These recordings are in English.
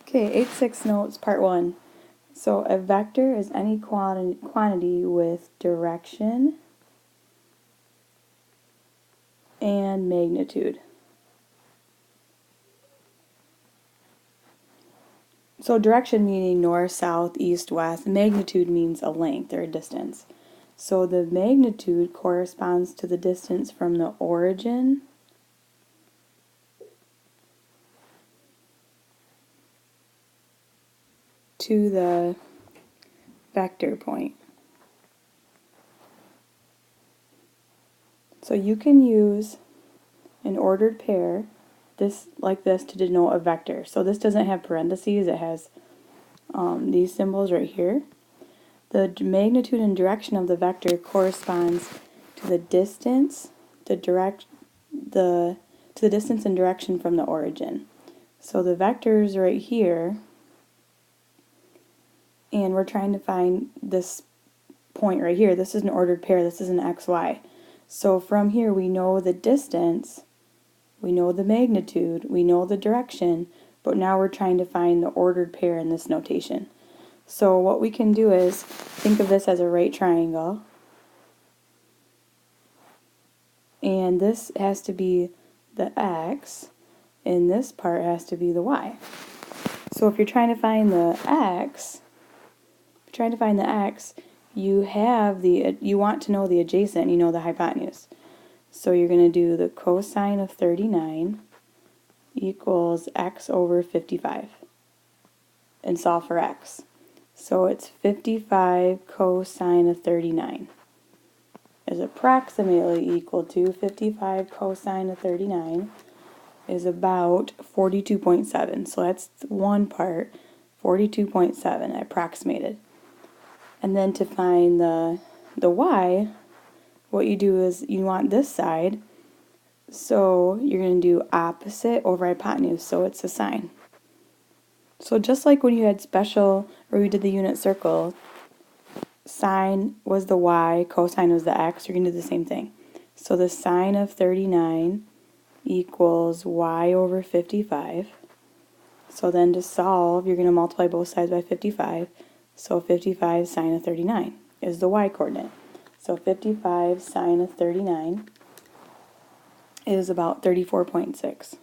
Okay, 8-6 notes, part 1. So a vector is any quantity with direction and magnitude. So direction meaning north, south, east, west. Magnitude means a length or a distance. So the magnitude corresponds to the distance from the origin to the vector point. So you can use an ordered pair like this to denote a vector. So this doesn't have parentheses, it has these symbols right here. The magnitude and direction of the vector corresponds to the distance, to the distance and direction from the origin. So the vector is right here, and we're trying to find this point right here. This is an ordered pair, this is an XY. So from here we know the distance, we know the magnitude, we know the direction, but now we're trying to find the ordered pair in this notation. So what we can do is think of this as a right triangle, and this has to be the X, and this part has to be the Y. So if you're trying to find the X, you want to know the adjacent, you know the hypotenuse. So you're going to do the cosine of 39 equals x over 55 and solve for x. So it's 55 cosine of 39 is approximately equal to 55 cosine of 39 is about 42.7. So that's one part, 42.7 approximated. And then to find the y, what you do is you want this side, so you're going to do opposite over hypotenuse, so it's a sine. So just like when you had special, or we did the unit circle, sine was the y, cosine was the x, you're going to do the same thing. So the sine of 39 equals y over 55. So then to solve, you're going to multiply both sides by 55. So 55 sine of 39 is the y coordinate. So 55 sine of 39 is about 34.6.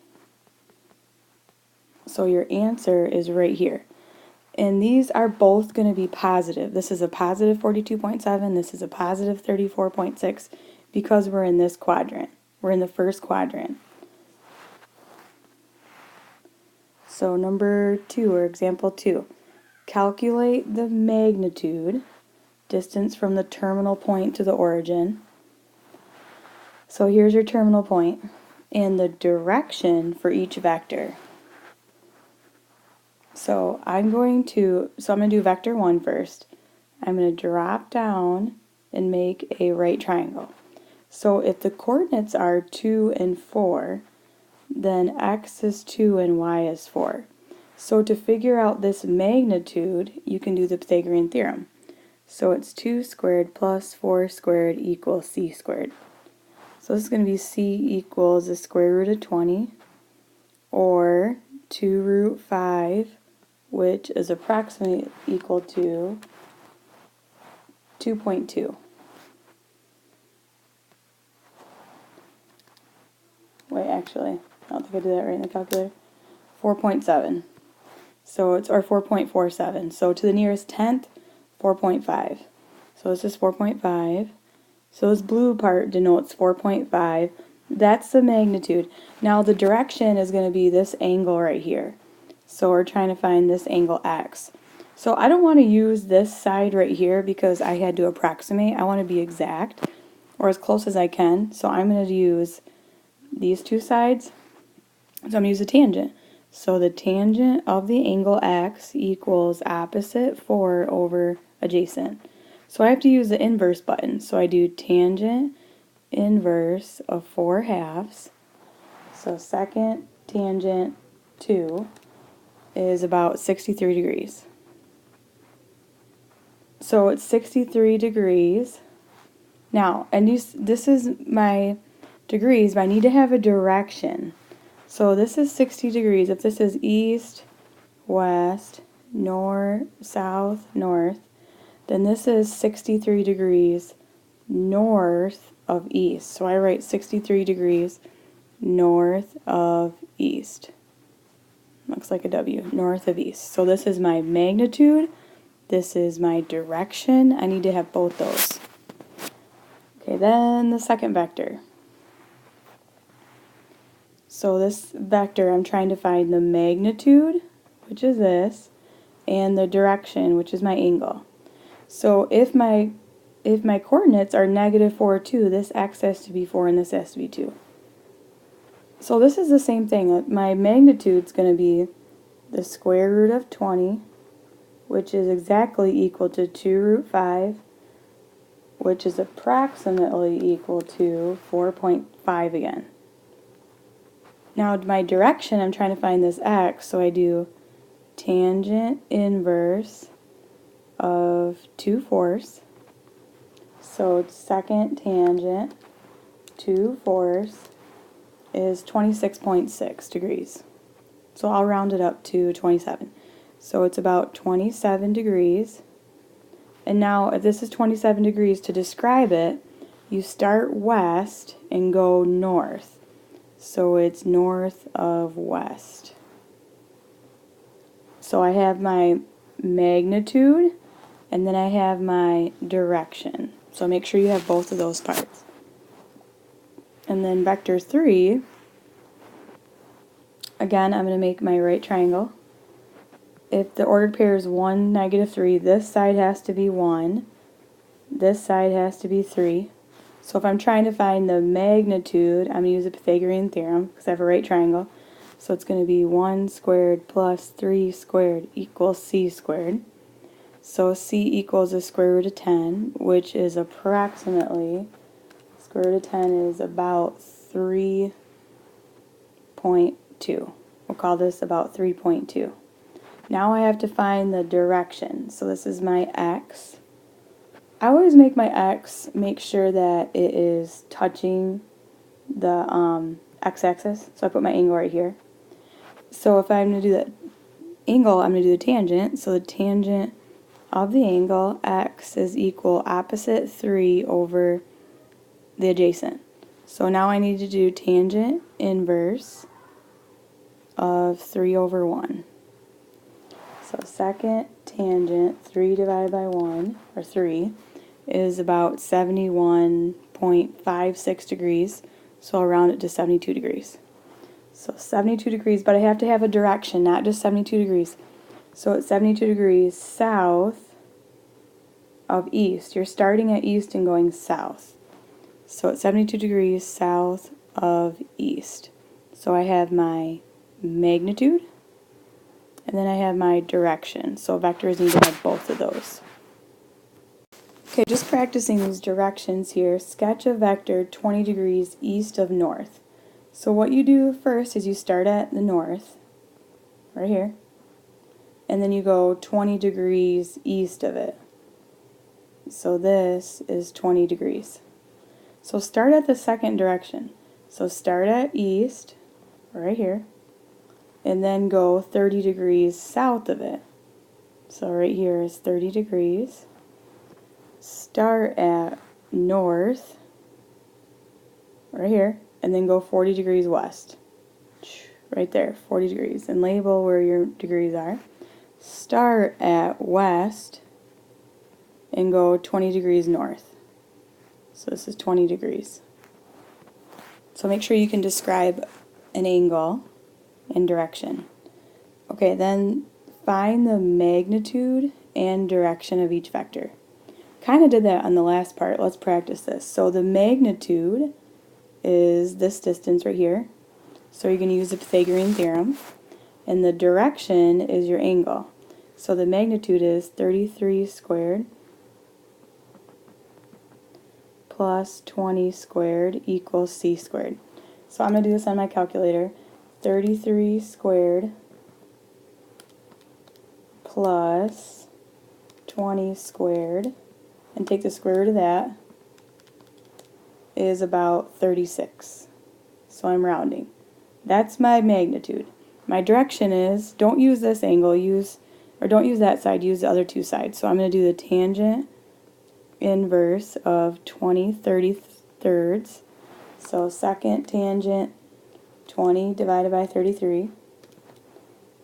So your answer is right here. And these are both going to be positive. This is a positive 42.7, this is a positive 34.6, because we're in this quadrant. We're in the first quadrant. So number 2, or example 2. Calculate the magnitude, distance from the terminal point to the origin. So here's your terminal point, and the direction for each vector. So I'm going to do vector 1 first. I'm going to drop down and make a right triangle. So if the coordinates are 2 and 4, then x is 2 and y is 4. So to figure out this magnitude, you can do the Pythagorean theorem. So it's 2 squared plus 4 squared equals c squared. So this is going to be c equals the square root of 20, or 2 root 5, which is approximately equal to 2.2. Wait, actually, I don't think I did that right in the calculator. 4.7. So it's, or 4.47. So to the nearest tenth, 4.5. So this is 4.5. So this blue part denotes 4.5. That's the magnitude. Now the direction is going to be this angle right here. So we're trying to find this angle x. So I don't want to use this side right here because I had to approximate. I want to be exact, or as close as I can. So I'm going to use these two sides. So I'm going to use a tangent. So the tangent of the angle x equals opposite 4 over adjacent. So I have to use the inverse button. So I do tangent inverse of 4 halves. So second tangent 2 is about 63 degrees. So it's 63 degrees. Now, and this is my degrees, but I need to have a direction. So this is 60 degrees. If this is east, west, north, south, north. Then this is 63 degrees north of east. So I write 63 degrees north of east. Looks like a W, north of east. So this is my magnitude. This is my direction. I need to have both those. Okay, then the second vector. So this vector, I'm trying to find the magnitude, which is this, and the direction, which is my angle. So if my coordinates are -4, 2, this x has to be 4 and this has to be 2. So this is the same thing. My magnitude is going to be the square root of 20, which is exactly equal to 2 root 5, which is approximately equal to 4.5 again. Now my direction, I'm trying to find this x, so I do tangent inverse of 2/4. So second tangent 2/4 is 26.6 degrees. So I'll round it up to 27. So it's about 27 degrees. And now if this is 27 degrees, to describe it, you start west and go north. So it's north of west. So I have my magnitude and then I have my direction. So make sure you have both of those parts. And then vector 3, again, I'm going to make my right triangle. If the ordered pair is 1, -3, this side has to be 1, this side has to be 3. So if I'm trying to find the magnitude, I'm going to use the Pythagorean theorem because I have a right triangle. So it's going to be 1 squared plus 3 squared equals c squared. So c equals the square root of 10, which is approximately, square root of 10 is about 3.2. We'll call this about 3.2. Now I have to find the direction. So this is my x. I always make my x, make sure that it is touching the x-axis. So I put my angle right here. So if I'm going to do the angle, I'm going to do the tangent. So the tangent of the angle, x, is equal opposite 3 over the adjacent. So now I need to do tangent inverse of 3 over 1. So second tangent, 3 divided by 1, or 3, is about 71.56 degrees. So I'll round it to 72 degrees. So 72 degrees, but I have to have a direction, not just 72 degrees. So it's 72 degrees south of east. You're starting at east and going south. So it's 72 degrees south of east. So I have my magnitude, and then I have my direction. So vectors need to have both of those. Okay, just practicing these directions here. Sketch a vector 20 degrees east of north. So what you do first is you start at the north, right here, and then you go 20 degrees east of it. So this is 20 degrees. So start at the second direction. So start at east, right here, and then go 30 degrees south of it. So right here is 30 degrees. Start at north, right here, and then go 40 degrees west. Right there, 40 degrees. And label where your degrees are. Start at west and go 20 degrees north. So this is 20 degrees. So make sure you can describe an angle and direction. Okay, then find the magnitude and direction of each vector. Kind of did that on the last part. Let's practice this. So the magnitude is this distance right here. So you're going to use the Pythagorean theorem. And the direction is your angle. So the magnitude is 33 squared plus 20 squared equals c squared. So I'm going to do this on my calculator. 33 squared plus 20 squared, and take the square root of that, is about 36. So I'm rounding. That's my magnitude. My direction is, don't use this angle, don't use that side, use the other two sides. So I'm going to do the tangent inverse of 20/33. So second tangent 20 divided by 33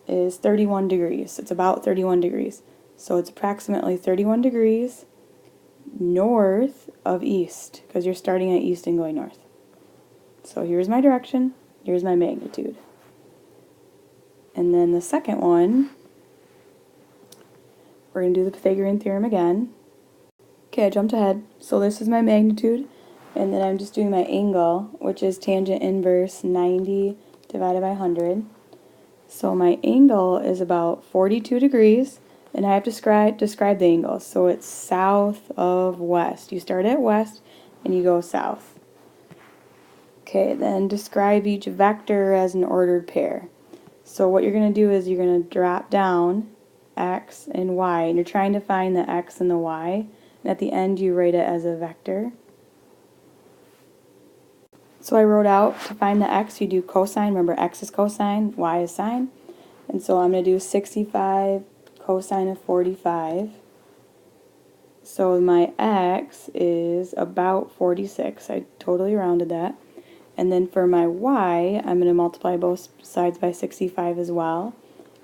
is 31 degrees. It's about 31 degrees. So it's approximately 31 degrees north of east, because you're starting at east and going north. So here's my direction, here's my magnitude. And then the second one, we're going to do the Pythagorean theorem again. Okay, I jumped ahead. So this is my magnitude, and then I'm just doing my angle, which is tangent inverse 90 divided by 100. So my angle is about 42 degrees, and I have to describe the angle. So it's south of west. You start at west, and you go south. Okay, then describe each vector as an ordered pair. So what you're going to do is you're going to drop down x and y, and you're trying to find the x and the y. And at the end you write it as a vector. So I wrote out, to find the x, you do cosine. Remember, x is cosine, y is sine. And so I'm going to do 65 cosine of 45. So my x is about 46. I totally rounded that. And then for my y, I'm going to multiply both sides by 65 as well,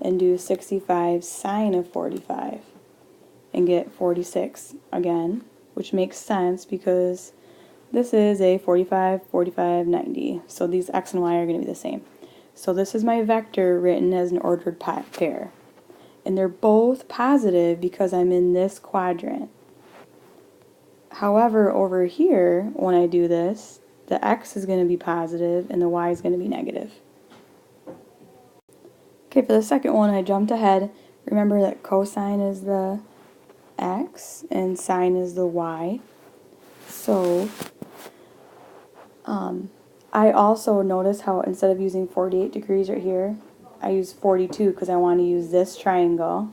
and do 65 sine of 45. And get 46 again, which makes sense because this is a 45, 45, 90. So these x and y are going to be the same. So this is my vector written as an ordered pair. And they're both positive because I'm in this quadrant. However, over here, when I do this, the x is going to be positive and the y is going to be negative. Okay, for the second one, I jumped ahead. Remember that cosine is the x and sine is the y. So I also notice how instead of using 48 degrees right here, I use 42 because I want to use this triangle.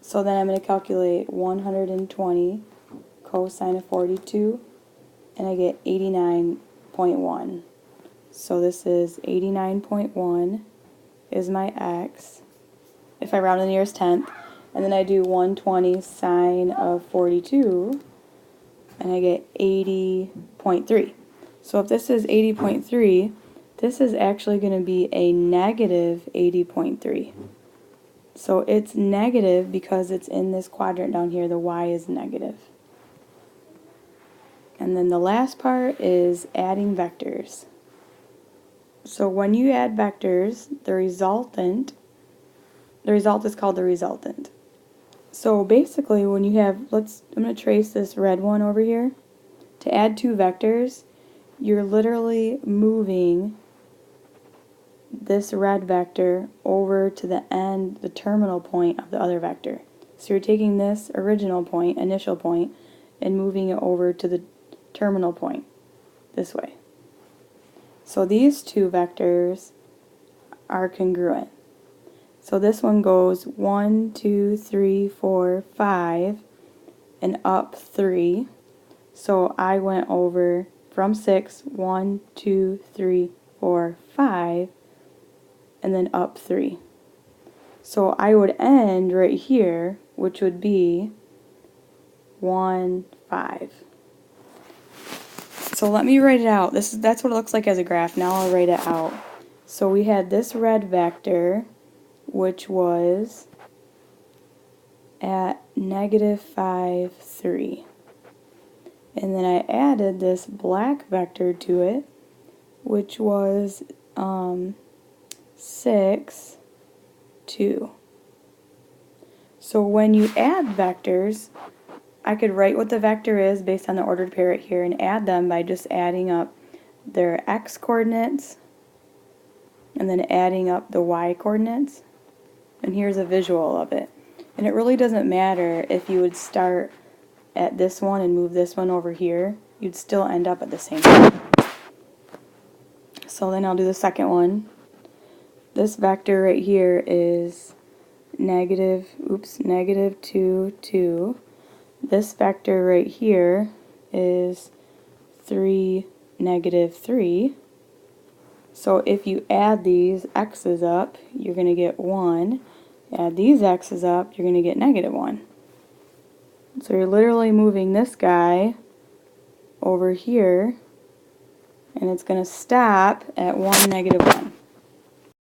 So then I'm going to calculate 120 cosine of 42, and I get 89.1. So this is 89.1 is my x, if I round to the nearest tenth. And then I do 120 sine of 42, and I get 80.3. So if this is 80.3, this is actually going to be a negative 80.3. So it's negative because it's in this quadrant down here. The y is negative. And then the last part is adding vectors. So when you add vectors, the result is called the resultant. So basically when you have, I'm going to trace this red one over here. To add two vectors, you're literally moving this red vector over to the end, the terminal point of the other vector. So you're taking this original point, initial point, and moving it over to the terminal point this way. So these two vectors are congruent. So this one goes 1, 2, 3, 4, 5, and up 3. So I went over from 6, 1, 2, 3, 4, 5, and then up 3. So I would end right here, which would be 1, 5. So let me write it out. That's what it looks like as a graph. Now I'll write it out. So we had this red vector, which was at negative 5, 3. And then I added this black vector to it, which was 6, 2. So when you add vectors, I could write what the vector is based on the ordered pair right here and add them by just adding up their x coordinates and then adding up the y coordinates. And here's a visual of it. And it really doesn't matter if you would start at this one and move this one over here. You'd still end up at the same time. So then I'll do the second one. This vector right here is negative 2, 2. This vector right here is 3, negative 3. So if you add these x's up, you're going to get 1. Add these x's up, you're going to get negative 1. So you're literally moving this guy over here, and it's going to stop at 1, negative 1.